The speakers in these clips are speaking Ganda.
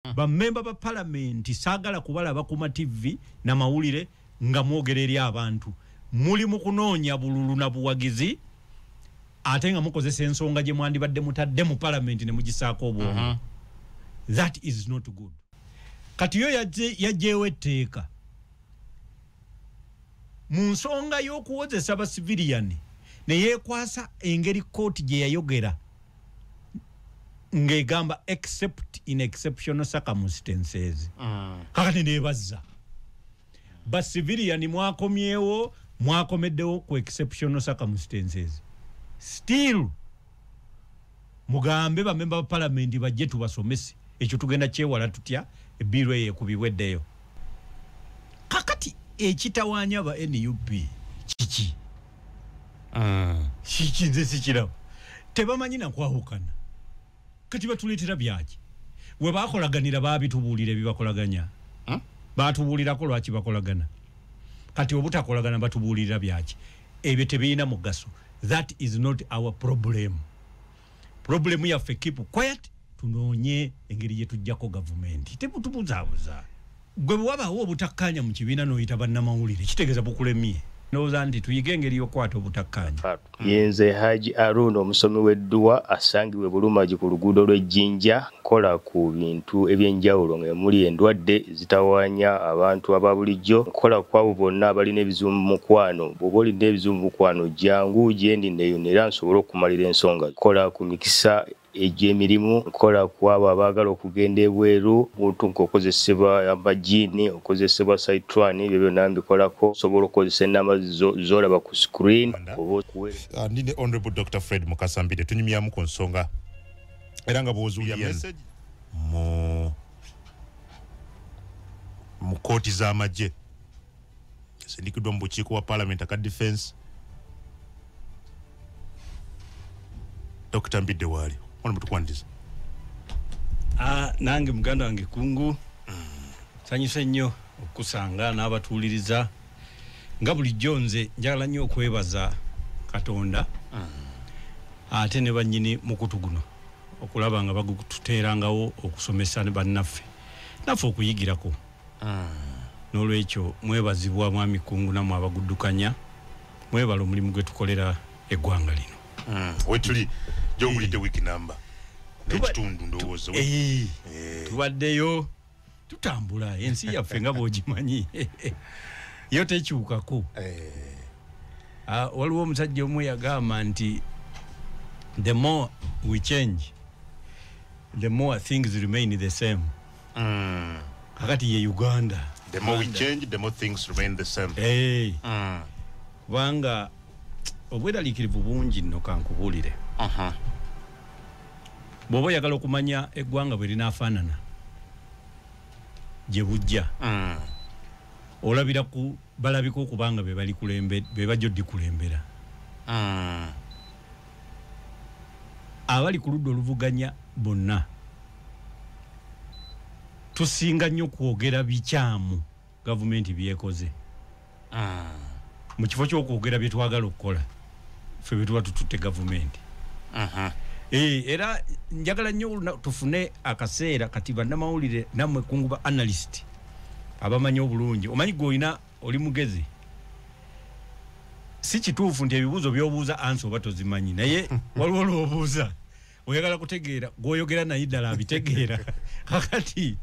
ba member ba parliament sagala kubalaba ku TV na mawulire nga mwogera eri abantu muli mu kunoonya bululu na buwagizi ate nga mukozesa ensonga gye mwandibadde mutadde mu parliament ne mugisaako obwongo. That is not good. Kati yo yajeewo etteeka mu nsonga y'okuwozesa ba civilian ne yeekwasa engeri kooti gye yayogera ngegamba except in exceptional circumstances. Kakati neebazza ba civilian mwakomeddewo ku exceptional circumstances. Still mugambe ba member ba parliament bajje tubasomese ekyo tugenda kyewala tutya ebiro yekubiweddeyo. Kakati ekitawanya ba NUP kiki nze sikiraba tebamanyi nakwawukana kati batuleetera byaki we bakolaganira babitubuulira ebibakolaganya batubuulirako lwaki bakolagana kati obutakolagana batubuulira byaki ebyo tebirina mugaso. That is not our problem. Problem yaffe keep quiet tunoonye engeri gye tujjako gavumenti tebutubuzaabuza gwe bwabaawo obutakkanya mu kibiina n'oyita bannamawulire kitegeeza bukulemye ndowooza nti tuyige engeri y'okwata obutakkanya. Yenze Haji Arun omusomi w'edduwa asangibwe Bulumagi ku luguudo lw'Ejjinja kola ku bintu ebyenjawulo ng'emuli endwadde zitawaanya abantu aba bulijjo kola kwabo bonna abalina ebizibu mu mukwano bw'oba olina ebizibu mu mukwano jangu gyendi neeyonera nsobole okumalira ensonga kola ku mikisa egy'emirimu kola kwabo abaagala okugenda ebweru muntu ng'okozesebwa amajiini okozesebwa saitwani ebyo byonna mbikolako osobola okukozesa ennamba z'olaba ku screen. Ndine Honorable Dr. Fred Mukasambire tunyumyamu ku nsonga era nga bw'ozuulya message mu kooti z'amagye sindikiddwa mu bukiiko bwa parliament aka defense. Dr. Mbidde waali ono mutukwandiza. Nange muganda wange Kungu sanyuse nnyo okusanga n'abatuuliriza nga bulijjo nze njagala nnyo okwebaza Katonda ate ne bannyini mukutu guno okulaba nga bagututeerangawo okusomesa ne bannaffe naffe okuyigirako. N'olwekyo mwebazibwa mwami Kungu namwe abaguddukanya mwebala omulimu gwe tukolera eggwanga lino. Wetuli gy'owulidde wiki namba n'ekitundu ndowooza tubaddeyo tutambula ensi yaffe nga bw'ogimanyi yo tekyukako. Waliwo omusajja omu yagamba nti the more we change the more things remain the same. Kakati ye Uganda the more we change the more things remain the same. Kubanga obweraliikirivu bungi nno kankubuulire. Bw'oba oyagala okumanya eggwanga bwe linaafaanana gye bujja olabira ku balabika okubanga be bajja oddikulembera. Abali ku ludda oluvuganya bonna tusinga nnyo kwogera bikyamu gavumenti byekoze mu kifo ky'okwogera bye twagala okukola ffe bye tuba tututte gavumenti. Era njagala nnyo tufune akaseera kati bannamawulire nammwe Kungu ba analyst abamanyi obulungi omanyi gw'olina oli mugezi si kituufu nti ebibuuzo by'obuuza ansi oba tozimanyi naye waliwo lw'obuuza oyagala kutegeera gw'oyogera naye ddala abitegeera. Kakati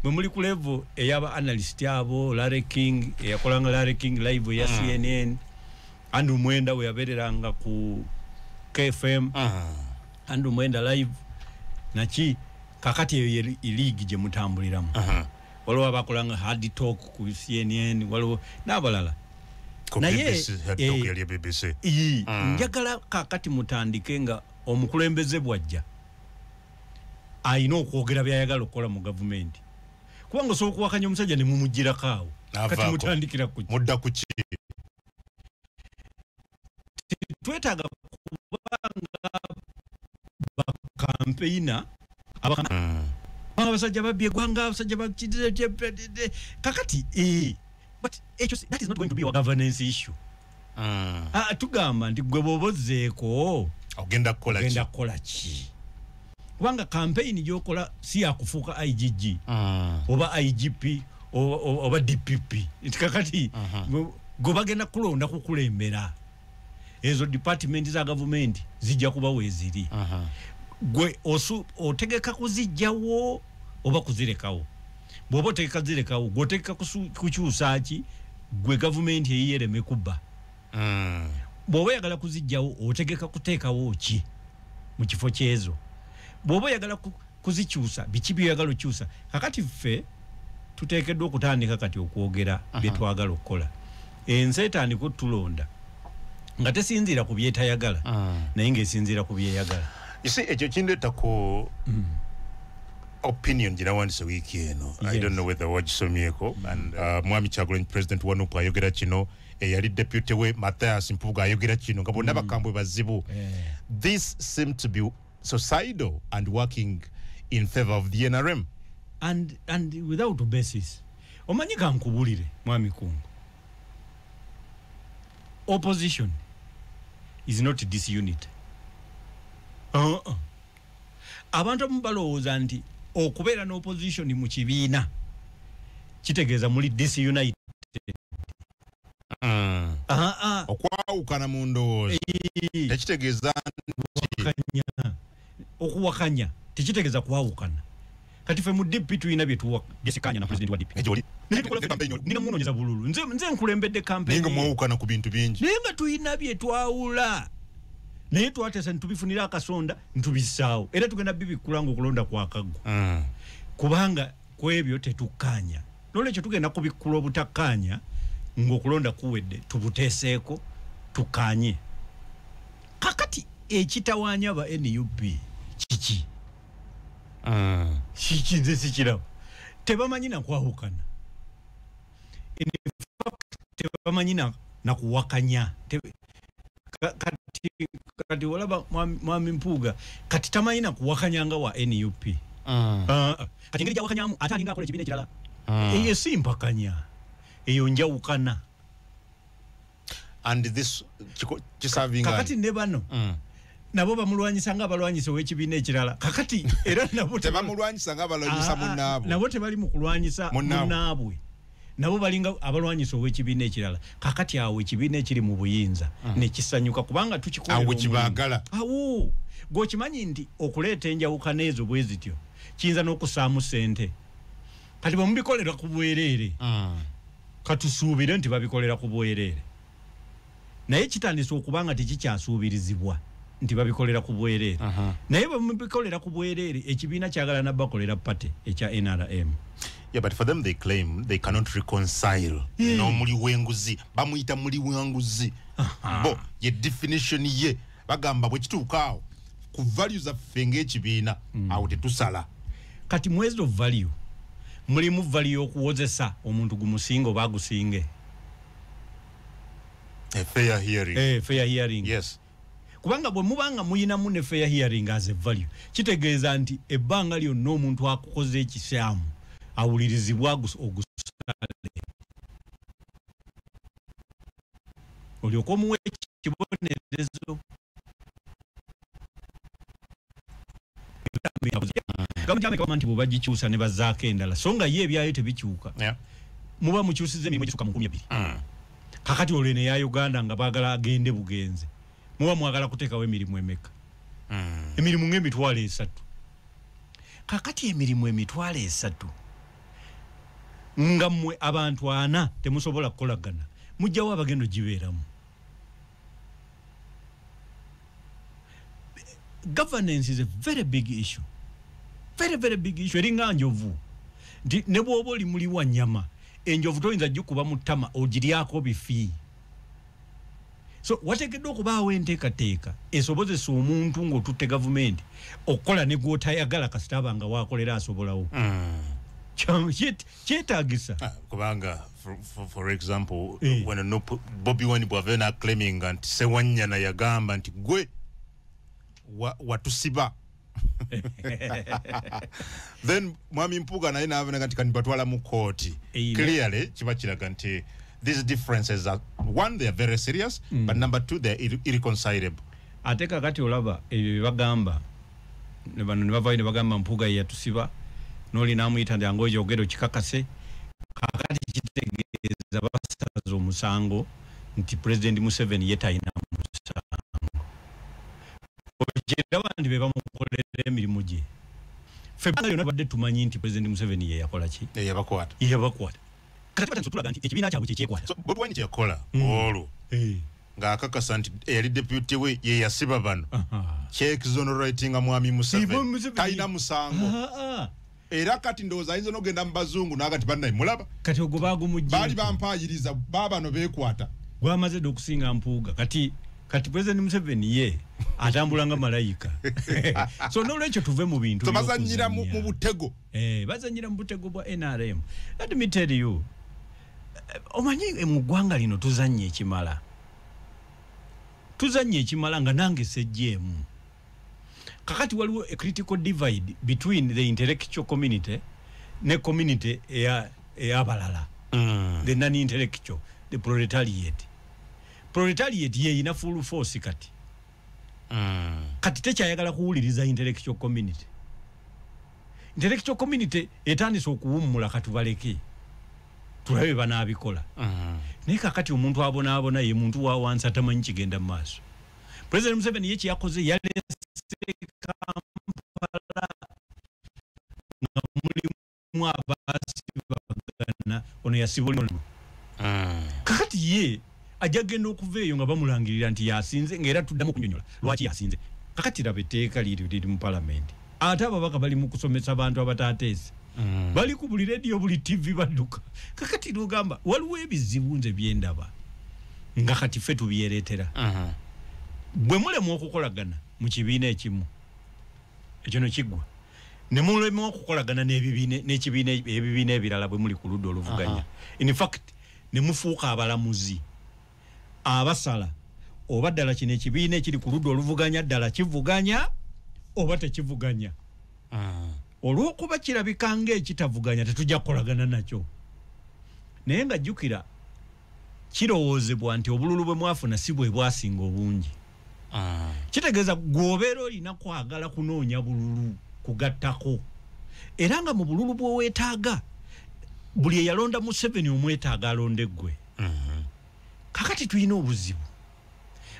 bwe muli ku level ey'aba analyst abo Larry King eyakolanga Larry King live ya CNN Andrew Mwenda we yabeereranga ku KFM Andrew Mwenda live naki kakati eyo league gye mutambuliramu. Waliwo abakolanga hard talk ku CNN waliwo n'abalala naye njagala kakati mutandike nga omukulembeze bwajja ayina okwogera byayagala okukola mu gavumenti kubanga osobola okuwakanya omusajja ne mumugirako awo kati mutandikira mudda ku ki twetaaga kubanga bakampeyina abasajja babye eggwanga abasajja bakidde kakati but that is not going to be a governance issue. Tugamba nti gwe bw'obozeeko ogenda kukola ki kubanga campaign gyokola si yakufuuka IGG oba IGP oba DPP kakati go bagenda kulonda kukulembera ezo department za government zijja kuba weziri gwe otegeka kuzijjawo oba kuzirekawo bwoba otegeka zirekawo gwotegeka kukyusa ki gwe government eyereme kuba bwoba yagala kuzijjawo otegeka kuteekawo ki mu kifo kyezo bwoba yagala kuzikyusa biki byagala okyusa kakati ffe tuteekeddwa okutandika kati okwogera bye twagala okukola ensi etandika tulonda nga tesinziira ku byetayagala naye ng'esinziira ku byeyagala ekyo kindeeta ku opinion ginawandise wiiki eno I don't know whether wagisomyeko and mwami Kyagulanyi president wanupu ayogera kino eyali deputy we Mathias Mpuuga ayogera kino nga bonna bakambwe bazibu this seemed to be suicidal and working in favor of the NRM and without a basis omanyi kankubulire mwami Kungu opposition is not disunity abantu amubalowooza nti okubeera n'opposition mu kibiina kitegeeza muli disunite okwawukana mu ndowooza tekitegeeza okuwakanya tekitegeeza kwawukana kati ffe mu DP tulina byesikanya na president wa DP ninga munonyeza bululu nze nkulembedde campaign ninga mwawukana ku bintu bingi ninga tulina byetwawula naye twatesa nitubifunira akasonda ntubisaawo era tugenda bibikulanga okulonda kwa kaggo kubanga kwebyo tetukanya nolwekyo tugenda kubikula obutakanya ng'okulonda kuwedde tubuteeseeko tukanye kakati ekitawaanya ba NUP kiki kiki nze sikirabo tebamanyi nakwawukana tebamanyi nakuwakanya kati walaba mwami Mpuuga kati tamanyi nakuwakanya nga wa NUP kati ngeri gyawakanyamu ate alinga akola ekibiina ekirala eyo si mpakanya eyo njawukana and this kisavinga kakati ne bano nabo bamulwanyisa nga abalwanyisa w'ekibiina ekirala kakati era nabo tebamulwanyisa nga abalwanyisa munnaabwe nabo tebali mu kulwanyisa munnaabwe nabo balinga abalwanyisa ow'ekibiina ekirala kakati awo ekibiina ekiri mu buyinza nekisanyuka kubanga tukikolera awo kibaagala awo gwokimanyi nti okuleeta enjawukana ezo bwe zityo kiyinza n'okusaamu ssente kati bamubikolera ku bwereere katusuubire nti babikolera ku bwereere naye kitandise okubanga tekikyasuubirizibwa nti babikolera ku bwereere naye bamubikolera ku bwereere ekibiina kyagala nabbakolera pate ekya NRM. Yeah, but for them they claim they cannot reconcile no muli wenguzi bamuyita muli wenguzi bo ye definition ye bagamba bwe kituukaawo ku values affe ng'ekibiina awo tetusala kati mwezi of value mulimu value okuwozesa omuntu gumusinga oba agusinge fair hearing fair hearing yes kubanga bwe mubanga muyinamu ne fair hearing as a value kitegeeza nti ebbanga lyonna omuntu akukoze ekisyamu awulirizibwa ogusale olyoka omuwa ekibonerezo gavumenti nti bwebagikyusa ne bazaako endala so nga ye ebyayo tebikyuka muba mukyusiza emirimu egisuka mu 200 kakati olwo eno eya Uganda nga baagala agende bugenze muba mwagala kuteekawo emirimu emeka emirimu ng'emitwalo 3 kakati emirimu emitwalo 3 nga mmwe abantu 4 temusobola kukolagana mujjawo abagendo gibeeramu governance is a very big issue very big issue eringa njovu ne bwoba oli muli wa nyama enjovu toyinza gikuba mu ttama ogiryako bifi so wateekeddwa okubaawo enteekateeka esobozesa omuntu ng'otutte gavumenti okukola ne gw'otayagala kasita abanga waakolera asobolawo kyetaagisa kubanga for example when Bobi Wine Bwavena claiming nti Sewanyana yagamba nti gwe watusiba then mwami Mpuuga naye n'abona nti kanibatwala mu kooti clearly kiba kiraga nti these differences are one, they are very serious but number 2 they are irreconcilable ate kakati olaba ebyo bagamba ne bano ne bavayo ne bagamba Mpuuga yatusiba noli namuyita ndangojo ogero kikakase kakati kitegeeza basaza omusango nti President Museveni yetayina musango ojera bandi beba mukolera emirimu gye february yonna badde tumanyi nti President Museveni ye yakola ki yabakwata kati batanso tulaga nti ekibiina kyabwe kyekwata so Bobi Wine kyekola olwo ng'akakasa nti eyali deputy we ye yasiba bano kyexonerating mwami Museveni talina musango era kati ndowooza ayinza n'ogenda mu bazungu n'agati bannaye mulaba kati ogwo baagumujje baali bampaayiriza baabano beekwata gwamaze dde okusinga Mpuuga kati President Museveni ye atambula nga malayika so n'olwekyo tuve mu bintu so bazannyira mu butego bazannyira mu butego bwa NRM. Let me tell you omanyi mu ggwanga lino tuzannya ekimala nga nange sejjeemu kakati waliwo a critical divide between the intellectual community ne community eyabalala the non-intellectual the proletariat ye ina full force kati tekyayagala kuwuliriza intellectual community etandise okuwummula katubaleke tulabe banaabikola naye kakati omuntu abonaabona ye muntu wa wansi atamanyi kigenda mu maaso. President Museveni ye kyeyakoze yalese Kampala nga mulimu abaasibagana ono yasibula kakati ye ajja genda okuva eyo nga bamulangirira nti yasinze ng'era tuddamu okunyonyola lwaki yasinze kakati laba etteeka liri mu palamenti ate ababaka bali mu kusomesa bantu abataateese bali ku buli radio buli TV badduka kakati lugamba waliwo ebizibu nze byendaba nga kati ffe tubyereetera bwe mulemu okukolagana mu kibiina ekimu ekyo no kiggwa ne mulemu okukolagana n'ebibiina ebirala bwe muli ku ludda oluvuganya in fact ne mufuuka abalamuzi abasala oba ddala kino ekibiina ekiri ku ludda oluvuganya ddala kivuganya oba tekivuganya olw'okuba kirabika ng'ekitavuganya tetujja kukolagana nakyo naye nga jjukira kirowoozebwa nti obululu bwe mwafuna si bwe bwasinga obungi kitegeeza gw'obeera olina kwagala kunoonya bululu kugattako era nga mu bululu bw'oweetaaga buli eyalonda Museveni omwetaaga alonde ggwe kakati tulina obuzibu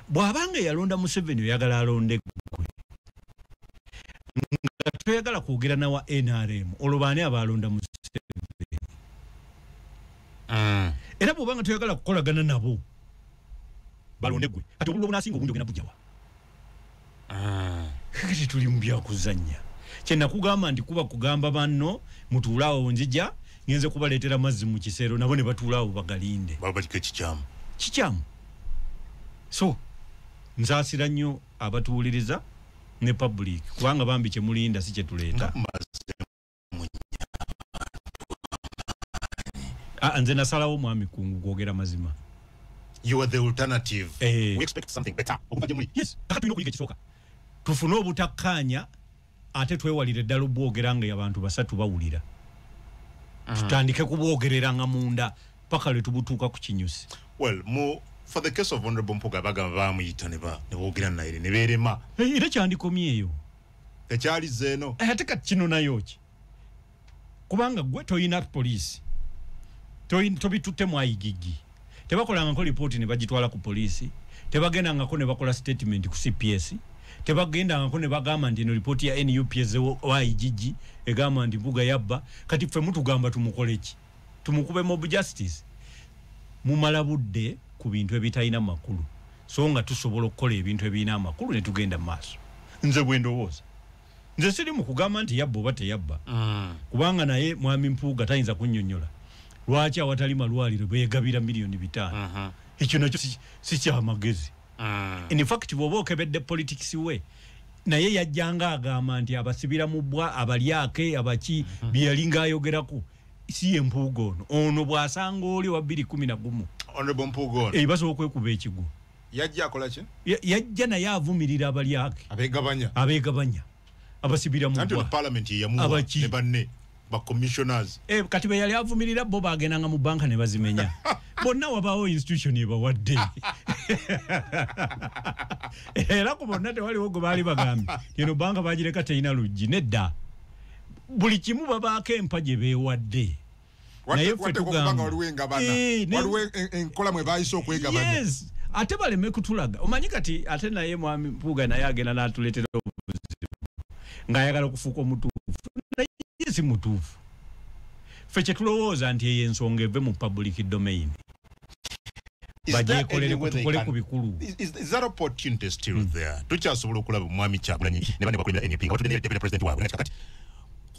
bw'abanga eyalonda Museveni oyagala alonde ggwe nga toyagala kwogera nawa NRM olwobaani abalonda Museveni era bw'obanga toyagala kukolagana nabo balonde ggwe kati obululu obunaasinga obungi ogenda bujjawa kakati tuli mu byakuzannya kyenakugamba nti kuba kugamba banno mutuulaawo nzija ngenze kubaleetera mazzi mu kiseero nabo ne batuulaawo bagalinde kikyamu so nsaasira nnyo abatuwuliriza ne public kubanga bambi kyemulinda si kyetuleeta nze nasalawo mwami kungu kwogera mazima. You are the alternative. We expect something better. Yes, tulina okuyiga ekisooka tufune obutakkaanya ate twewalire ddala obwogera nga abantu basatu bawulira tutandike kubwogereranga munda paka lwe tubutuuka ku kinyusi. Well, for the case of Honorable Mpuuga bagamba baamuyita ne boogera naye ne beerema era kyandikomye eyo ekyali zeeno ate kati kino nayo ki kubanga gwe toyina poliisi tobitutte mwayigigi tebakolangako lipooti ne bagitwala ku poliisi tebagendangako ne bakola statement ku CPS tebagendangako ne bagamba nti eno lipooti ya NUPS wayigigi egamba nti Mpuuga yabba kati ffe mutugamba tumukole ki tumukube mob justice mumala budde ku bintu ebitalina makulu so nga tusobola okukola ebintu ebirina amakulu ne tugenda maaso. Nze bwe ndowooza nze siri mu kugamba nti yabba oba teyabba kubanga naye mwami Mpuuga tayinza kunnyonnyola lwaki awatali malwaliro beegabira miliyoni 5 ekyo nakyo si kyamagezi. In fact bw'oba okebedde politics we naye yajjanga agamba nti abasibira mu bbwa abalyake abaki byeyalinga ayogerako si ye Mpuuga ono bw'asanga oli wa 2011 Honorable Mpuuga ono basobola okwekuba ekigo yajja akola ki yajja naye avumirira abalyake abeegabanya abasibira mu bbwa parliament yamuwa ne banne ba commissioners kati be yali avumirira bo bagendanga mu banka ne bazimenya bonna wabaawo institution ebawadde Era kubonna tewaliwo gwe baali bagambye eno banka bagireka terina luggi nedda buli kimu babaako empa gye beewadde naye ffe tugamba waliwo enkola mwe baayise okwegabana. Yes, ate baleme kutulaga omanyi kati ate naye mwami Mpuuga naye agenda n'atuleetera obuzibu ng'ayagala okufuuka omutuufu naye si mutuufu. Ffe kye tulowooza nti eyo ensonga eve mu public domain. Bajekolere kutukole ku bikulu. Is that opportunity still there? Tukyasobola okulaba mwami Kyagulanyi ne bane bakulira NUP nga batudde deputy president waabwe kati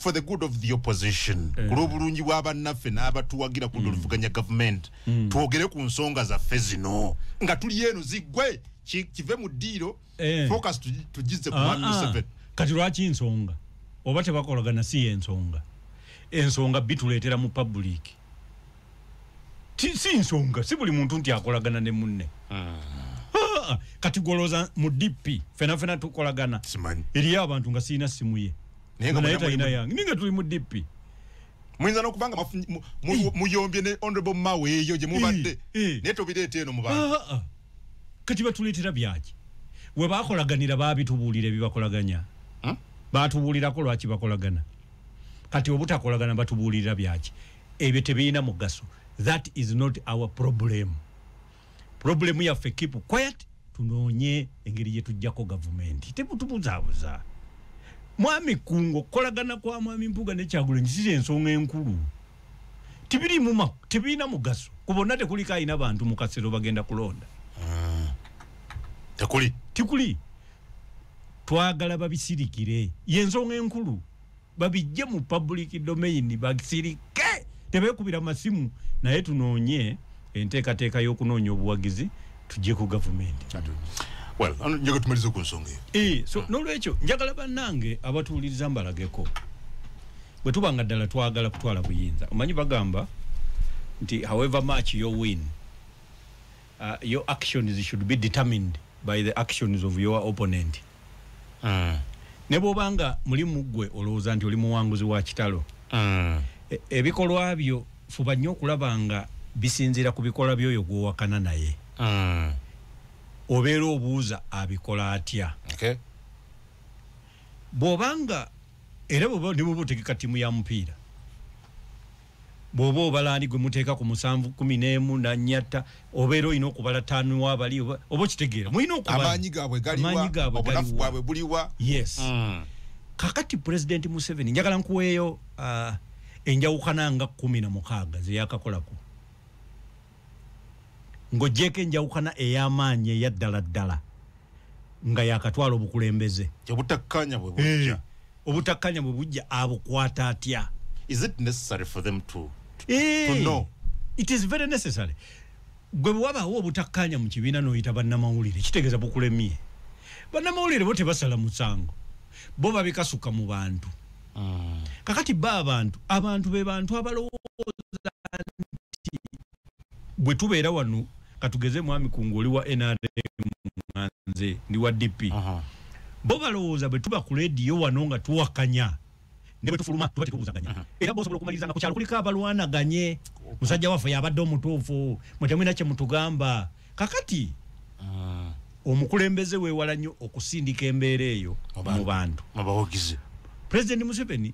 for the good of the opposition kulobulungi bw'abannaffe n'abatuwagira ku ndoluvuganya government twogere ku nsonga zaffe zino nga tuli eno ziggwe kive mu ddiiro focus tugize ku mwami Museveni. Kati lwaki nsonga oba tebakolagana si ensonga bituleetera mu public si nsonga si buli muntu nti akolagana ne munne. Kati goloza mu DP fena tukolagana eriyo abantu nga sirina simu ye ninga tuli mu DP muyinza n'okubanga muyombye ne honorable Mawe eyo gye mubadde naye tobireeta eno mu bantu. Kati batuleetera byaki we bakolaganira baabitubuulira ebibakolaganya baatubuulirako lwaki bakolagana kati obutakolagana batubuulirira byaki ebyo tebirina mugaso. That is not our problem. Problem yaffe keep quiet tunoonye engeri gye tujjako gavumenti tebutubuzaabuza. Mwami Kungo kolagana kwa mwami Mpuuga ne Kyagulanyi si ensonga enkulu tebirina mugaso kubonna tekuliko ayina bantu mu kasero bagenda kulonda tikuli twagala babisirikire yensonga enkulu babijje mu public domain babisirike tebekubira masimu naye tunoonye enteekateeka y'okunoonya obuwagizi tujje ku gavumenti. Well, njaga tumalize ku nsonga eyo. So n'olwekyo njagala bannange abatuwuliriza mbalageko bwe tubanga ddala twagala kutwala buyinza omanyi bagamba nti however much you win your actions should be determined by the actions of your opponent. Ne bw'obanga mulimu gwe olowooza nti oli muwanguzi wa kitalo ebikolwa byo fuba nnyo okulaba nga bisinziira ku bikolwa byoyo gw'owakana naye. Obeera obuuza abikola atya. Bw'obanga era bw'oba ne bw'oba otegeka ttiimu ya mupiira bw'oba obalaani gwe muteeka ku 7-11 nanyatta obeera olina okubala 5 wabali oba okitegeera mulina okubala amaanyi gaabwe galiwa obulafu bwabwe buliwa. Yes. Kakati President Museveni njagala nkuweeyo enjawukana nga 16 ze yakakolako ng'ogyeko enjawukana ey'amaanyi eyaddala nga yakatwala obukulembeze obutakkanya bwe bujja obutakkanya bwe bujja abukwata atya. Is it necessary for them to know? It is very necessary. Gwe bwabaawo obutakkanya mu kibiina n'oyita bannamawulire kitegeeza bukulemye. Bannamawulire bo tebasala musango bo babikasuka mu bantu. Kakati abantu be bantu abalowooza nti bwe tubeera wano katugeze mwami Kungu oli wa NRM nze ndi wa DP bo balowooza bwe tuba ku leediyo wano nga tuwakanya ne bwe tufuluma tuba tekubuzaganya era bosobola okumaliriza nga ku kyalo kuliko abalwanaganye musajja waffe yabadde omutuufu mwetemwina kye mutugamba kakati omukulembeze weewala nnyo okusindika embeera eyo mu bantu abawagizi. President Museveni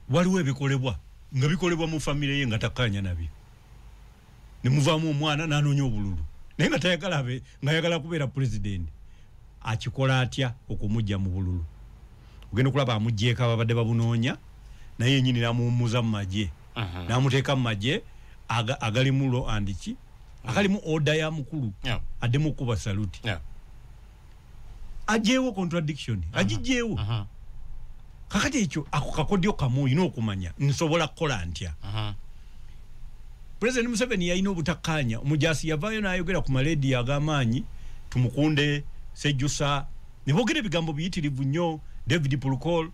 waliwo ebikolebwa nga bikolebwa mu famire ye nga takkanya nabyo ne muvaamu omwana n'anoonya obululu naye nga tayagala abe ng'ayagala kubeera president akikola atya okumujja mu bululu ogenda okulaba amugjeeko ababadde babunoonya naye yennyini n'amuwummuza mu magye n'amuteeka mu magye agalimu lo andiki akalimu oda ya mukulu addemu okuba saluti ajeewo contradiction agijjeewo kakati ekyo ako kakodyo kamu olina okumanya nsobola kukola ntya. President Museveni yalina obutakkaanya omujaasi yavaayo n'ayogera ku maleediyo ag'amaanyi tumukunde Sejjusa ne boogera ebigambo biyitirivu nnyo. David Pulukol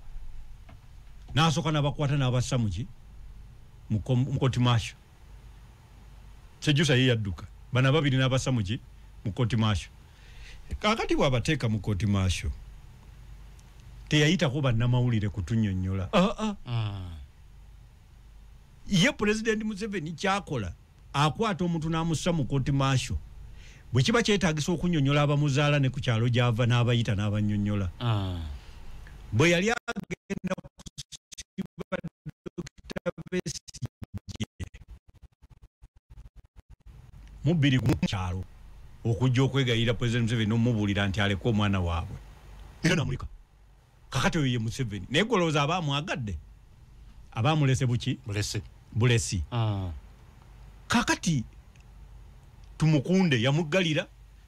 n'asooka n'abakwata n'abassa mu kooti maasho. Sejjusa ye yadduka bana babiri n'abassa mu kooti maasho. Kakati bw'abateeka mu kooti maasho teyayitako bannamawulire kutunnyonnyola. Ye President Museveni kyakola akwata omuntu n'amussa mu kooti maasho bwe kiba kyetaagisa okunnyonnyola abamuzaala ne ku kyalo gy'ava n'abayita n'abannyonnyola bwe yali agenda kusiba Dr. Besigye mu 2 mu kyalo okujja okwegayirira President Museveni n'omubuulira nti aleke omwana waabwe era namulika kakati oyo ye Museveni naye golooza abaamwagadde abaamulese buki bulesi kakati Tumukunde yamuggalira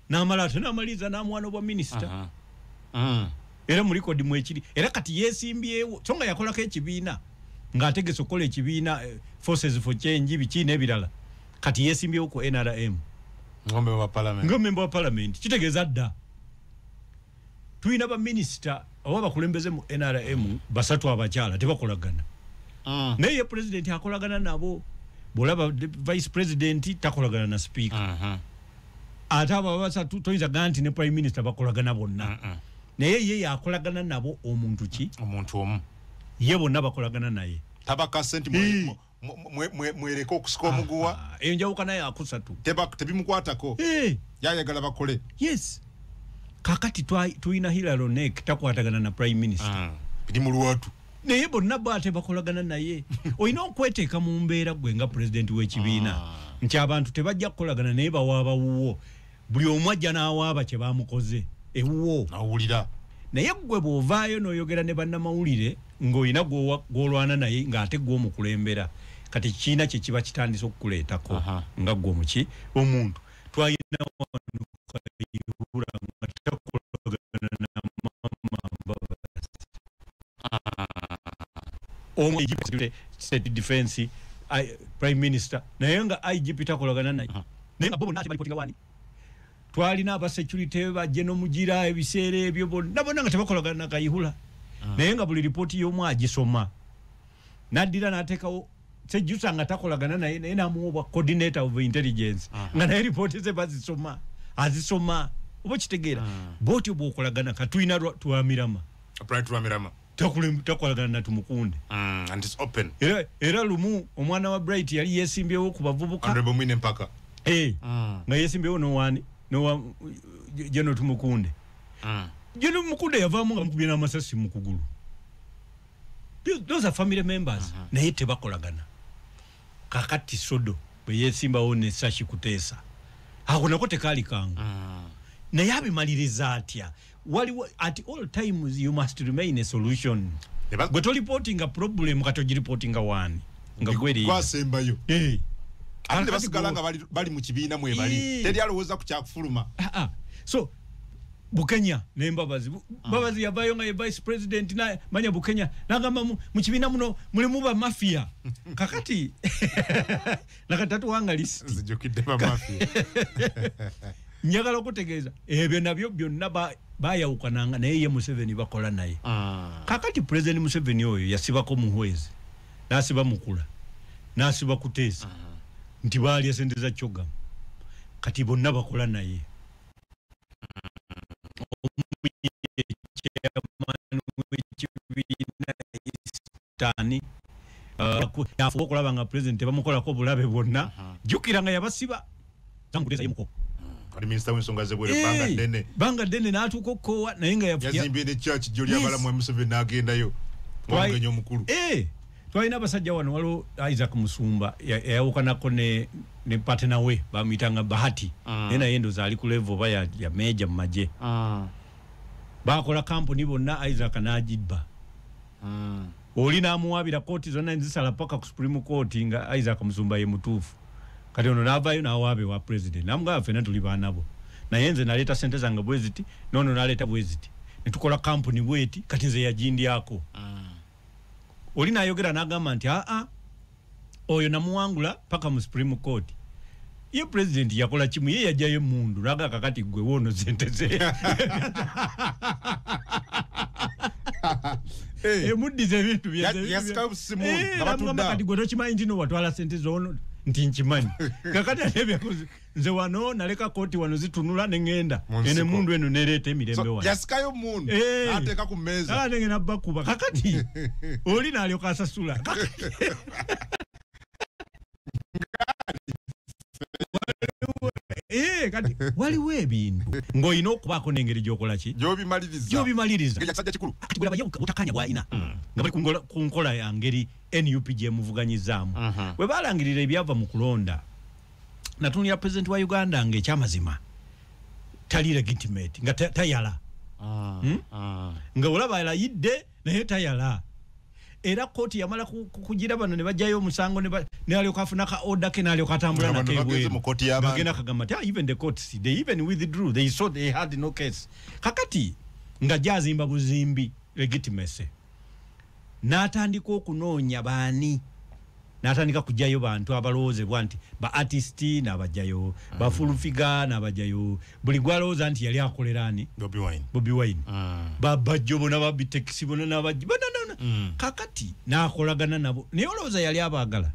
n'amala ate n'amaliza n'amwana obwa minisita era mu likodi mu ekiri era kati yeesimbyewo so nga yakolako ekibiina ng'ategese okukola ekibiina Forces for Change biki n'ebirala kati yeesimbyewo ku NRM ng'omemba wa parliament kitegeeza dda tulina baminisita oba bakulembeze mu NRM basatu abakyala tebakolagana naye ye president akolagana nabo bolaba vice president takolagana na speaker ate abo basatu toyinza ganti ne prime minister bakolagana bonna naye ye yakolagana nabo omuntu omu ye bonna bakolagana naye tabaka senti mwereko okusika omuguwa eyo njawuka naye akusatu tebimukwatako yayagala bakole yes kakati tuyina Hillary Onek takwatagana na prime minister biri mu lwatu naye bonna bate bakolagana naye olina okweteeka mu mbeera gwe nga president w'ekibiina nti abantu tebajja kukolagana naye bawaaba wuwo buli omu ajja n'awaaba kye baamukoze ewuwo nawulira naye gwe bw'ovaayo n'oyogera ne bannamawulire ng'olina gw'olwana naye ng'ate gw'omukulembera kati kiina kye kiba kitandise okukuleetako nga gwe omuki omuntu twalina wano Kayihura nga takolagana na mama Egypt State Defense Prime Minister naye nga IGP takolagana naye naye nga bobo nati balipotinga wani twalina aba security bajje no mugira ebiseera ebyo bonna nga tebakolagana na Kayihura naye nga buli ripoti y'omu agisoma naddira n'ateekawo Sejjusa nga takolagana naye namuwa coordinator of intelligence nga naye ripoti ze azisoma oba kitegeera bwotyo bw'okolagana katulina Twamirama takolagana na Tumukunde and it's open era lumu omwana wa Bright yali yeesimbyewo ku bavubuka nga yeesimbyewo nowa General Tumukunde General Tumukunde yavaamu nga mukubye n'amasasi mu kugulu those are family members naye tebakolagana kakati Sodo bwe yeesimbawo ne Sashi Kuteesa ako nako tekaali kangu naye abimaliriza atya waliwo at all times you must remain a solution bwe tolipotinga problem kati ogiripotinga wani nga gweri kwasembayo ate basigala nga bali mu kibiina mwe bali teri alowooza ku kyakufuluma so Bukenya nembabazi babazi yabayo nga vice president na manya Bukenya nagamba mu kibiina muno mulimu ba mafia kakati nakatatu wanga list zijokidde ba mafia njagala okutegeeza ebyo nabyo byonna bayawukananga naye ye Museveni bakola naye kakati president Museveni oyo yasibako muhwezi nasiba mukula nasiba Kuteesa nti baali esente za Kyoga kati bonna bakola naye tani yafu okulaba nga president bamukolako bulabe bonna jukira nga yabasiba Kutesa yemuko kali minister w'ensonga z'ebweru banga ddene n'atuuka okukoowa naye nga yazimbye ne church gy'oli abalamu Museveni n'agendayo twamugenye omukulu twalina abasajja wano waliwo Isaac Musumba yayawukanako ne partner we bamuyitanga Bahati naye naye ndoza ali ku level oba ya meja mu magye bakola kampuni bonna Isaac n'agibba oli n'amuwabira kooti zonna nzisala paka ku Supreme Court nga Isaac Musumba ye mutuufu kati ono n'avaayo n'awaabe wa president namugamba ffenna tuli baanabo naye nze naleeta sente zange bweziti noono n'aleeta bweziti ne tukola kampuni bweti kati nze yagindyako oli n'ayogera n'agamba nti oyo namuwangula paka mu Supreme Court ye president yakola kimu ye yajjayo emundu naga kakati gwe woono sente ze emuddiza ebintu byakati gwe tokimanyi nti nowatwala sente zoono nti nkimanyi kakati atebyakoze nze wano naleka kooti wano zitunula neŋŋenda ene mundu eno nereeta emirembe wano yasikayo mundu ateeka ku mmeeza ate ngena bakuba kakati oli n'alyoka asasula kati waliwo ebintu ng'olina okubaako n'engeri gy'okola ki gy'obimaliriza kyasajja kikulu kati gwe butakanya bw'alina nga bali ku nkola ya ngeri NUP gy'emuvuganyizaamu bwe baalangirira ebyava mu kulonda natunira pulezidenti wa Uganda ng'ekyamazima tali legitimate nga tayala nga olaba alayidde naye tayala era kooti yamala kugira bano ne bajjayo omusango ne alyoka afuna ka order ke n'alyoka atambula nagenda kagamba even the courts they even withdrew they saw they had no case kakati nga jazimba buzimbi legitimacy n'atandika okunoonya baani n'atandika kujjayo bantu abalowoozebwa nti ba artisti n'abajjayo ba full figure n'abajjayo buli gwalowooza nti yali akolerani Bobi Wine babajjo bona babiteksi bona n'abajjo kakati n'akolagana nabo naye olowooza yali abaagala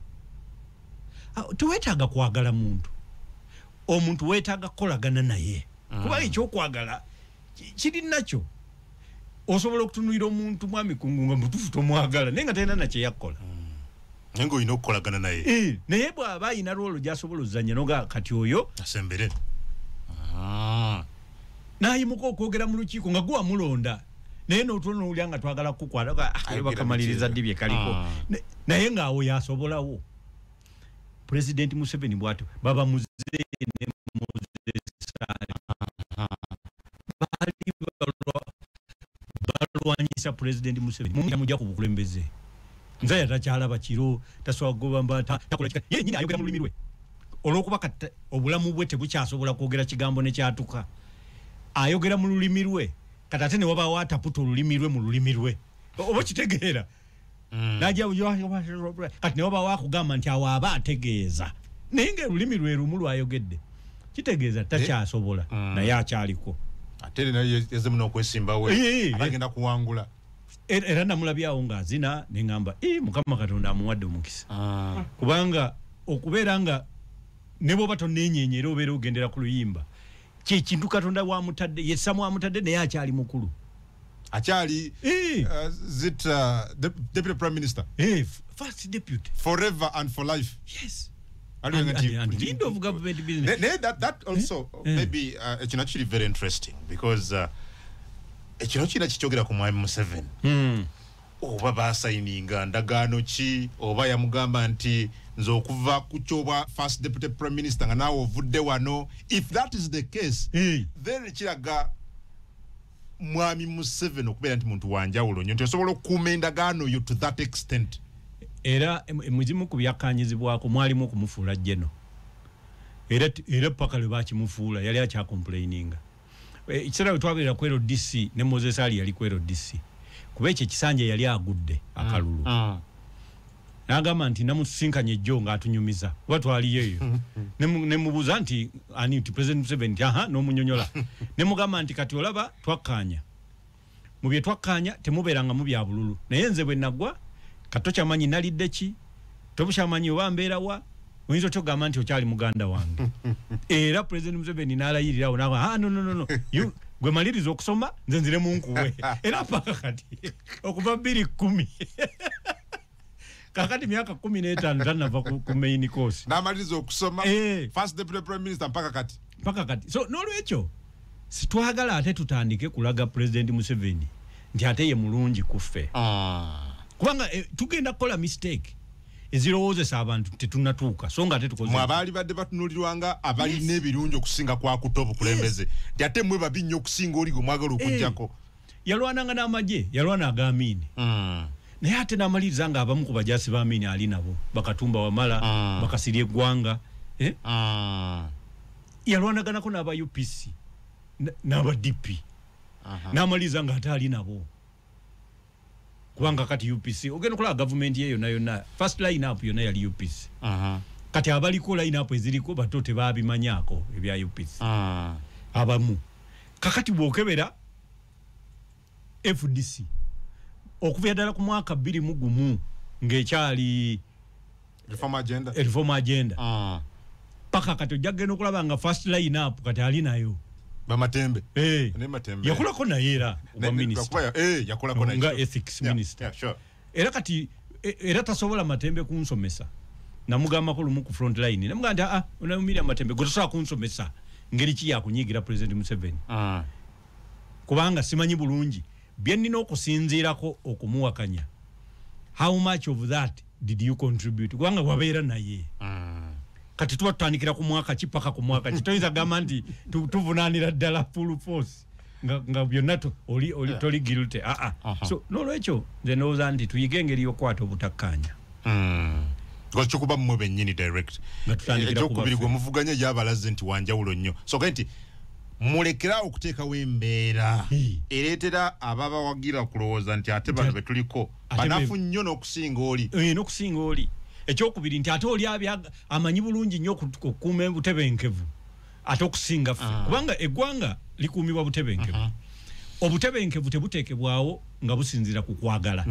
teweetaaga kwagala omuntu weetaaga kukolagana naye kuba ekyokwagala kiri nakyo osobola okutunulira omuntu mwami kungu nga mutuufu tomwagala naye nga talina nakye yakkola nengo ino okukolagana naye naye bw'aba ayina rolo gy'asobola ozannya noga kati oyo asembere n'ayimuka okwogera mu lukiiko nga guwa mulonda naye n'otuno olya nga twagala kukwata bakamaliriza ddi bye kaliko naye ng'awo yasobolawo Pulezidenti Museveni bw'atyo baba muzeeyi ne Moses balwanyisa Pulezidenti Museveni mujja ku bukulembeze nze yatakyalaba kiro taswagoba mbata takola kika ye nyina ayogera mu lulimi lwe olwokuba kati obulamu bwe tebukyasobola kwogera kigambo ne kyatuka ayogera mu lulimi lwe kati ate ne wabaawo ataputa olulimi lwe mu lulimi lwe oba kitegeera najja kati ne wabaawo akugamba nti awo aba ategeeza naye ng'olulimi lwe lumu lwayogedde kitegeeza takyasobola naye akyaliko ate naye yazemu n'okwesimba we agenda kuwangula era namulabyawo ng'azina ne ngamba Mukama Katonda amuwadde omukisa kubanga okubeera nga ne bw'oba tonneenyeenya obeera ogendera ku luyimba kyekintu Katonda wamutadde yessamu amutadde naye akyali mukulu akyali Deputy Prime Minister first deputy forever and for life yes and lead of government business that also maybe it's actually very interesting because ekino kina kikyogera ku mwami Museveni oba basayininga ndagaano ki oba yamugamba nti nze okuva ku kyoba first deputy prime minister nga naawe ovudde wano if that is the case then kiraga mwami Museveni okubeera nti muntu wanjawulo nnyo nti osobola okukuuma endagaano yo to that extent era muzimu ku byakanyizibwako mwalimu okumufuula jeno era paka lwe bakimufuula yali akyakomplaininga ekiseera bwe twabeera kwero DC ne Moses Ali yali kwero DC kuba ekyo ekisanja yali agudde akalulu n'agamba nti namusinkanye ejjo ng'atunyumiza kuba twaliyo eyo ne mubuuza nti ani nti President Museveni nti n'omunyonyola ne mugamba nti kati olaba twakkaanya mu bye twakkaanya temubeeranga mu bya bululu naye nze bwe naggwa kato kyamanyi nalidde ki tobukyamanyi oba mbeera wa oyinza okyogamba nti okyali muganda wange era President Museveni n'alayirirawo n'agamba no gwe maliriza okusoma nze nzire mu nkuwe era paka kati okuva 2010 kakati myaka 15 tanava ku main course n'amaliriza okusoma first deputy prime minister mpaka kati so n'olwekyo sitwagala ate tutandike kulaga President Museveni nti ate ye mulungi kuffe kubanga tugenda kukola mistake ezirowoozesa abantu tetunatuuka so nga tetukoze mwe abaali badde batunulirwanga abalina ebirungi okusinga kwakuta obukulembeze nti ate mmwe babi nnyo okusinga oli gwe mwagala okuggyako yalwananga n'amagye yalwana ag'Amini naye ate n'amaliriza nga abamu ku bajaasi b'Amini ali nabo Bakatumba Wamala Bakasirye Eggwanga yalwanaganako n'aba UPC n'aba DP n'amaliriza nga ate ali nabo kubanga kati UPC ogenda okulaba gavumenti ye yonna first line up yonna yali UPC kati abaliko line up eziriko bato tebabimanyaako ebya UPC abamu kakati bwokebera FDC okuva ddala ku mwaka 2021 ng'ekyali reform agenda paka kati ojja kugenda okulaba nga first line up kati ali nayo Bamatembe ne Matembe yakolako naye era wa minister yakolako naye nga ethics minister era kati era tasobola Matembe kunsomesa namugamba ko lumu ku front line namugamba unamira Matembe gotosa kunsomesa ngeri ki yakunyigira President Museveni. Kubanga simanyi bulungi bye nnina okusinziirako okumuwakanya. How much of that did you contribute? Kubanga wabeera naye. Kati tuba tutandikira ku mwaka ki paka ku mwaka ki. Toyinza gamba nti tuvunaanira ddala full force. Nga byonna oli toli guilty. So n'olwekyo nze ndowooza nti tuyige engeri y'okukwata obutakkaanya. Lwaki kuba mmwe bennyini direct. Ekyokubiri gwe muvuganya gy'abalaze nti wanjawulo nnyo. So kati mulekera okuteekawo embeera ereetera ababawagira kulowooza nti ate bano betuliko banafu nnyo n'okusinga oli. N'okusinga oli. Ekyokubiri nti ate oli amanyi bulungi nnyo okukuuma butebenkevu ate okusinga ffe. Kubanga eggwanga likuumibwa butebenkevu. Obutebenkevu tebuteekebwawo nga businziira ku kwagala.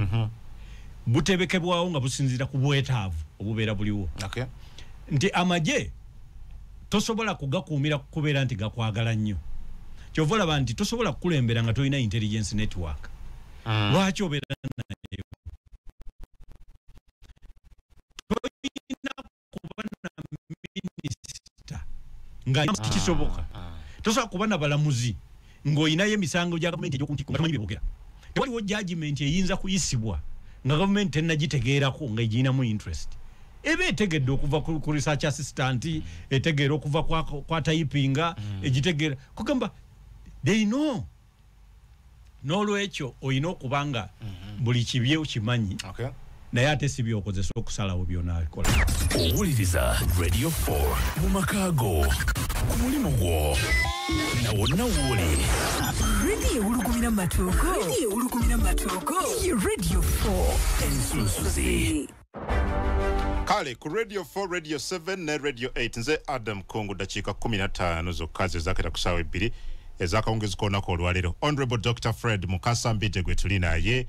Butebekebwawo nga businziira ku bwetaavu obubeera buliwo. Nti amagye tosobola kugakuumira kubeera nti gakwagala nnyo. Kyova olaba nti tosobola kukulembera nga tolina intelligence network. Lwaki obeera naye? Tolina kuba na minisita nga kisoboka. Tosobola kuba na balamuzi ng'olinayo emisango gya gavumenti egy'okuntikko nga tomanyi byeboogera. Tewaliwo judgment eyinza kuyisibwa nga gavumenti tennagitegeerako nga egiyinamu interest. Ebe etegedde okuva ku research assistant, etegeera okuva kwa typinga, egitegeera. Kugamba they know. N'olwekyo olina okubanga buli kibye okimanyi. Naye ate si byokozesa okusalawo byonna alikola. Owuliriza Radio 4 mu makaago ku mulimu gwo na wonna wuli. Radio ulukumina matooko. Radio 4 Ensusuzi. Kale ku Radio 4, Radio 7 ne Radio 8 nze Adam Kongo dakiika 15 zokka zakera ku ssaawa 2 ezakawungezi koonako olwaleero. Honorable Dr. Fred Mukasa Mbite gwe tuli naye.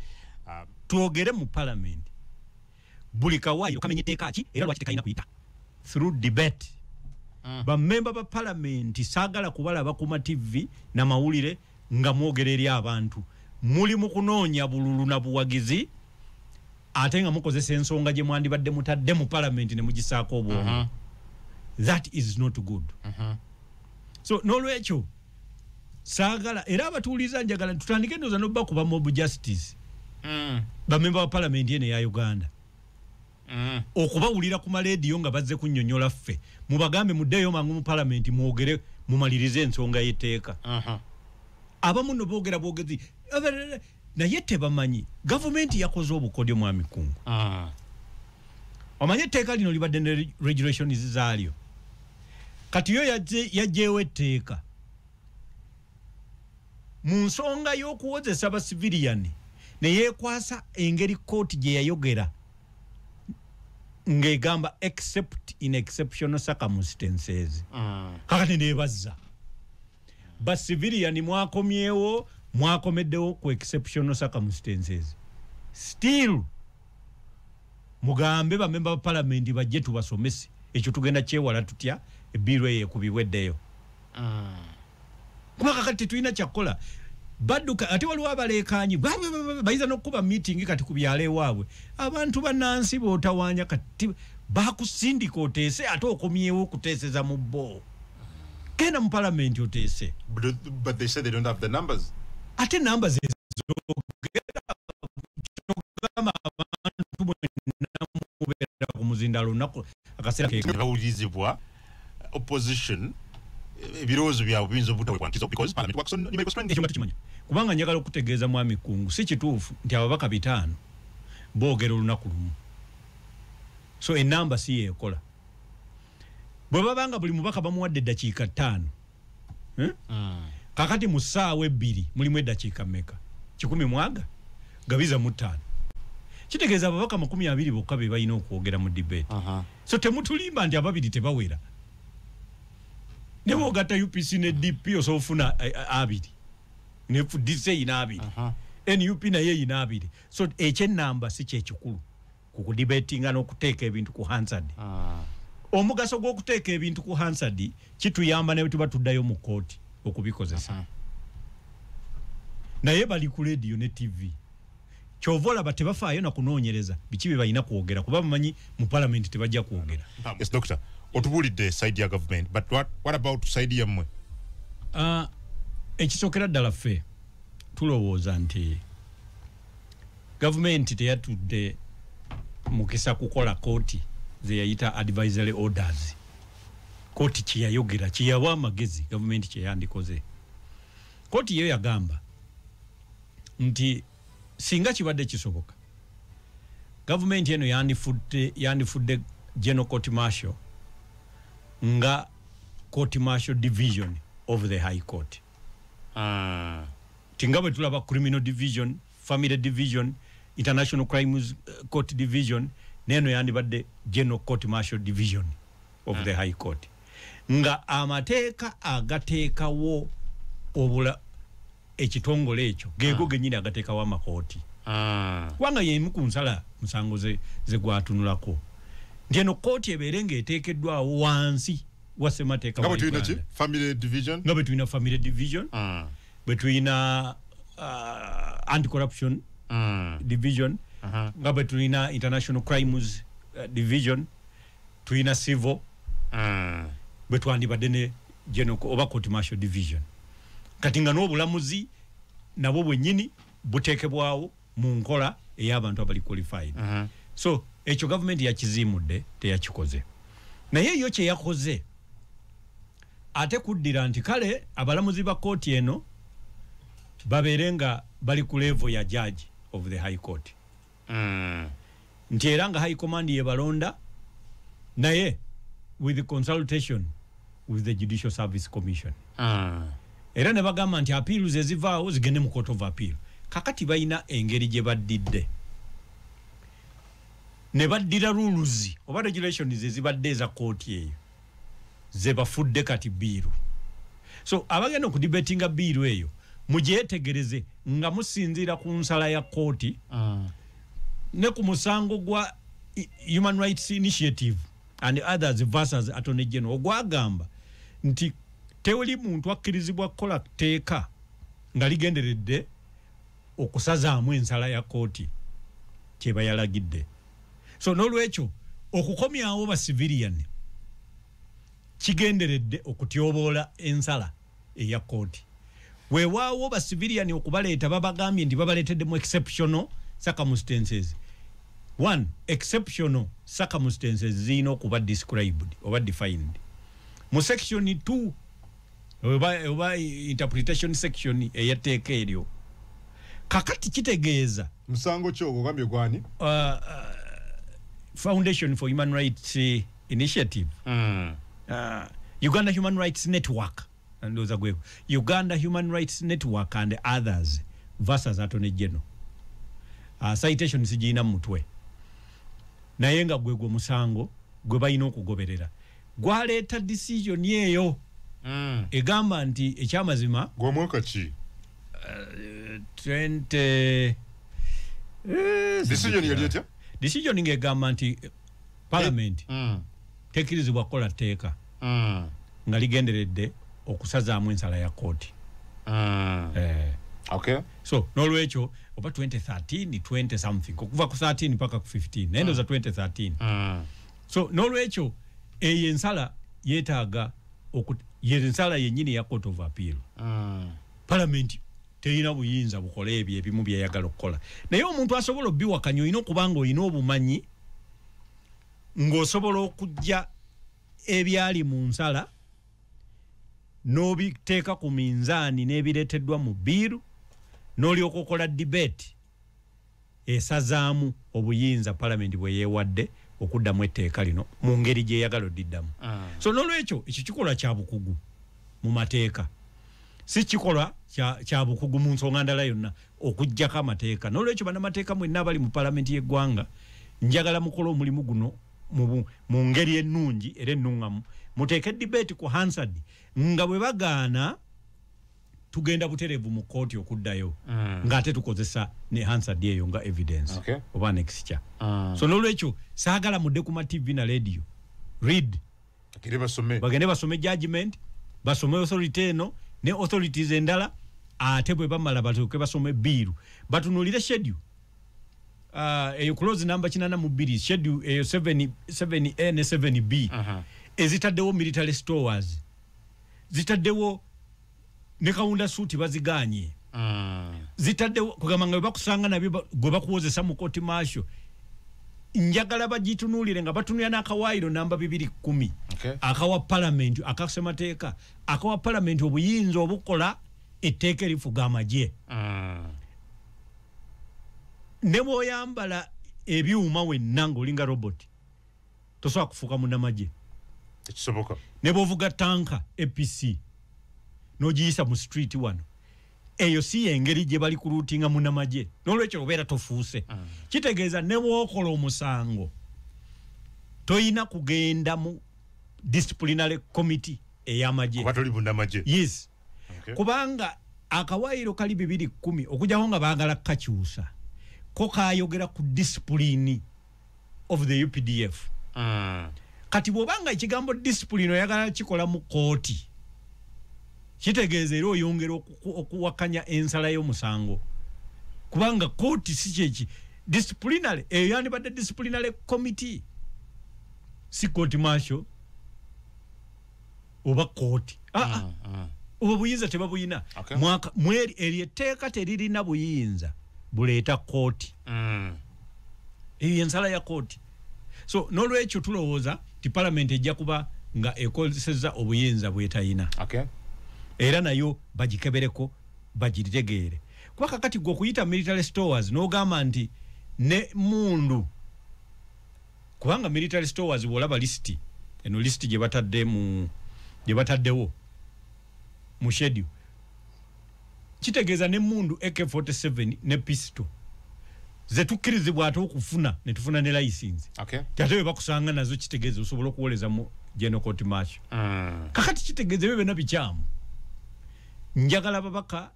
Twogere mu parliament. Buli kawaayo kamenya etteeka ki era lwaki tekalina kuyita. Through debate. Bammemba ba parliament saagala kubalaba ku TV na mawulire nga mwogera eri abantu. Muli mu kunoonya bululu na buwagizi ate nga mukozesa ensonga gye mwandibadde mutadde mu parliament ne mugisaako obwongo. That is not good. So n'olwekyo saagala era abatuuliza njagala tutandike ndoza n'obba kuba mob justice. Bammemba ba parliament eno eya Uganda. Okubawulira ku maleediyo nga bazze kunnyonnyola ffe mubagambe muddeyo mangu mu parliament mwogere mumalirize ensonga y'etteeka. Abamu no boogera bwogezi naye tebamanyi gavumenti yakoze obukodyo mwami Kungu. Omanyi etteeka lino libadde ne regulations zaalyo. Kati yo yajjeewo etteeka mu nsonga y'okuwozesa ba civilian ne yeekwasa engeri kooti gye yayogera ng'egamba except in exceptional circumstances. Kakati neebazza ba civilian mwakomeddewo ku exceptional circumstances. Still mugambe bamemba ba parliament bajje tubasomese ekyo tugenda kyewala tutya ebbiiro eyo ekubibweddeyo. Kuba kakati tulina kyakola badduka ate waliwo abaleekaanyi bayiza n'okuba meeting kati ku byalo ewaabwe abantu bannansi bootawaanya kati bakusindika oteese ate okomyewo okuteeseza mu bbo. Genda mu parliament oteese. But they said they don't have the numbers. Ate numbers ezogera kyogamba abantu bonna mubeera ku muzindalo olunaku akaseera bawulirizibwa opposition ebirowoozo byabwe biyinza obutaweebwankizo because parliament works on numerical strength. Ekyo tukimanya kubanga njagala okutegeeza mwami Kungu si kituufu nti ababaka 5 boogera olunaku lumu. So enamba si yeekola. Bwe babanga buli mubaka bamuwadde eddakiika 5 kakati mu ssaawa 2 mulimu eddakiika mmeka? 10 mwaga gabiza mu 5. Kitegeeza ababaka 20 bokka be balina okwogera mu debate. So temutulimba nti ababiri tebawera. Ne bw'ogatta UPC ne DP osobola ofuna 2 ne FDC ina 2 NUP naye ina 2. So ekyennamba si kyekikulu ku kudebatinga n'okuteeka ebintu ku Hansard. Omugaso gw'okuteeka ebintu ku Hansard kituyamba ne tuba tuddayo mu kooti okubikozesa. Naye bali ku radio ne TV. Kyovola batebafaayo na kunoonyereza biki bye balina kwogera kuba bamanyi mu parliament tebajja kwogera. Yes, doctor. Otubulidde side ya government, but what about side yammwe? ekisokera ddala ffe tulowooza nti gavumenti teyatudde mukisa kukola kooti ze yayita advisory orders. Kooti kyeyayogera kyeyawa amagezi gavumenti kyeyandikoze. Kooti yo yagamba nti singa kibadde kisoboka gavumenti eno yandifudde General Court Martial nga Court Martial Division of the High Court. Tinga bwe tulaba Criminal Division, Family Division, International Crimes Court Division, neno yandibadde General Court Martial Division of the High Court. Nga amateeka agateekawo obula ekitongole ekyo geego genyini agateekawo amakooti. Wanga yemu ku nsala musango ze gwatunulako. Nti eno kooti ebeere ng'eteekeddwawo wansi wa ssemateeka wa Uganda. Nga bwe tulina Family Division? Nga bwe tulina Family Division. Bwe tulina Anti-Corruption Division. Nga bwe tulina International Crimes Division. Tulina Civil. Bwe twandibadde ne General oba Court Martial Division. Kati nga n'obulamuzi nabwo bwennyini buteekebwawo mu nkola ey'abantu abali qualified. So ekyo gavumenti yakizimudde teyakikoze. Naye yo kye yakoze ate kuddira nti kale abalamuzi ba kooti eno babeere nga bali ku level ya judge of the High Court. Nti era nga High Command yebalonda naye with the consultation with the Judicial Service Commission. Era ne bagamba nti appeals ezivaawo zigende mu Court of Appeal. Kakati bayina engeri gye baddidde. Ne baddira rules oba regulations ezibadde eza kooti eyo ze bafudde kati biiru. So abagenda okudibetinga biiru eyo mugyetegereze nga musinziira ku nsala ya kooti ne ku musango gwa Human Rights Initiative and others versus Attorney General ogwagamba nti tewali muntu akkirizibwa kukola tteeka nga ligenderedde okusazaamu ensala ya kooti kyeba yalagidde. So n'olwekyo okukomyawo ba civilian kigenderedde okutyoboola ensala eya kooti. Weewaawo ba civilian okubaleeta babagambye nti babaleeteddemu exceptional circumstances. One, exceptional circumstances zirina okuba described oba defined. Mu section 2 oba interpretation section eyatteeka eryo. Kakati kitegeeza musango kyo ogambye gwani? Foundation for Human Rights Initiative. Uganda Human Rights Network. And those are Uganda Human Rights Network and others versus Attorney General. Citation sijina mutwe. Naye nga gwe musango gwe balina okugoberera. Gwaleeta decision yeyo. Egamba nti ekyamazima gwe mwaka ki? 20 decision yali etya? Decision ngegamba nti Parliament tekirizibwa kukola tteeka nga ligenderedde okusazaamu ensala ya kooti. Okay. So n'olwekyo oba 2013 20 something okuva ku 13 paka ku 15 naye ndoza 2013. So n'olwekyo eyo ensala yeetaaga ensala yennyini ya Court of Appeal. Parliament terina buyinza bukole ebyo ebimu byeyagala okukola. Naye omuntu asobola obbiwakanya olina okuba nga olina obumanyi ng'osobola okujja ebyali mu nsala n'obiteeka ku minzaani n'ebireeteddwa mu bbiiru n'olyoka okola debate esazaamu obuyinza Parliament bwe yeewadde okuddamu etteeka lino mu ngeri gyeyagala oddiddamu. So n'olwekyo ekyo kikolwa kya bukugu mu mateeka. Si kikolwa kya bukugu mu nsonga ndala yonna okuggyako amateeka. N'olwekyo bannamateeka mwenna abali mu Parliament y'eggwanga njagala mukola omulimu guno mu ngeri ennungi era ennuŋŋamu. Muteeke debate ku Hansard nga bwe bagaana tugenda buterevu mu kooti okuddayo ng'ate tukozesa ne Hansard eyo nga evidence oba nexture. So n'olwekyo saagala mudde ku ma TV na radio read bagende basome judgment basome authority eno ne authorities endala ate bwe bamala batuuke basome biiru batunulire schedule eyo clause number 82 schedule eyo 7A ne 7B ezitaddewo military stores zitaddewo ne kawunda suuti baziganye zitadde kugamba nga bakusanga nabyo gwe bakuwozesa mu koti masho njagala bagitunuulire nga batunulira n'akawaayiro namba 210 akawa parliament akasemateeka akawa parliament obuyinza obukola etteeka erifuga amagye ne bw'oyambala ebyuma wenna ng'olinga robot tosobola kufuuka munnamagye tekisoboka ne bw'ovuga tanka APC n'ogiyisa mu street wano eyo si engeri gye bali kuluutinga munnamagye n'olwekyo obeera tofuuse kitegeeza ne bw'okola omusango toyina kugenda mu disciplinary committee ey'amagye kuba toli munnamagye yes kubanga akawaayiro kali 210 okujjaho nga baagala kukakyusa ko kaayogera ku discipline of the UPDF kati bw'obanga ekigambo discipline oyagala kikola mu kooti kitegeeza era oyongera okuwakanya ensala y'omusango kubanga kooti si kyeki disciplinary eyo yandibadde disciplinary committee si kooti masho oba kooti oba buyinza tebabuyina mweri eryetteeka teririna buyinza buleeta kooti eyo ensala ya kooti so n'olwekyo tulowooza ti parliament ejja kuba nga ekozesezza obuyinza bwetayina era nayo bagikebereko bagitegeere kuba kakati gwe okuyita military stores n'ogamba nti ne mundu kubanga military stores bw'olaba lisiti eno lisiti gye bataddewo mu schedule kitegeeza ne mundu AK47 ne pistol zetukkirizibwa ate okufuna ne tufuna ne license ate we bakusanga nazo kitegeeza osobola okuwoleza mu general court march kakati kitegeeza ebyo byonna bikyamu njagala babaka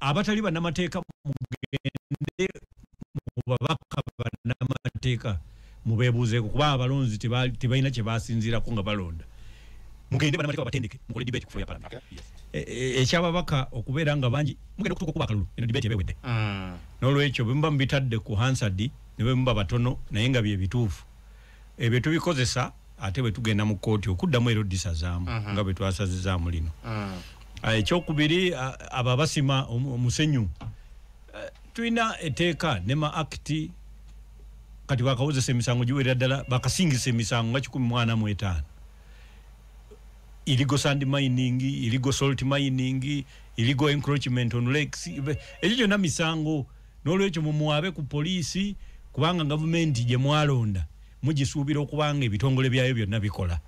abatali bannamateeka mugende mu babaka bannamateeka mubeebuuzeeko kuba abalonzi tebalina kye basinziirako nga balonda mugende bannamateeka babatendeke mukole debate kufuya parliament ekyababaka okubeera nga bangi mugende okutuuka okuba akalulu eno debate ebewedde n'olwekyo bwe muba mubitadde ku Hansard ne bwe muba batono naye nga bye bituufu ebyo tubikozesa ate bwe tugenda mu kooti okuddamu era odisazaamu nga bwe twasazizaamu lino ekyokubiri abo abasima omusenyu tulina etteeka ne ma act kati bakawozesa emisango giwerera ddala bakasingisa emisango nga 145 illegal sand mining, illegal salt mining, illegal encroachment on lakes. Ekyo kyonna misango n'olwekyo mumuwabe ku poliisi kubanga gavumenti gye mwalonda mugisuubira okubanga ebitongole byayo byonna bikola.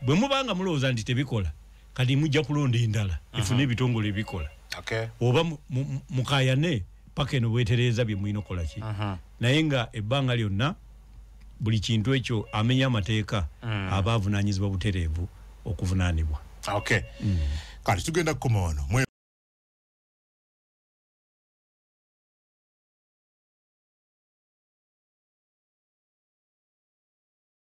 Bwe mubanga mulowooza nti tebikola kati mujja kulonda endala efune ebitongole bikola. Oba mukayane paka eno bwetereeza bye mulina okukola ki. Naye nga ebbanga lyonna buli kintu ekyo amenya amateeka aba avunaanyizibwa butereevu okuvunaanibwa. Kati tugenda kukomaano.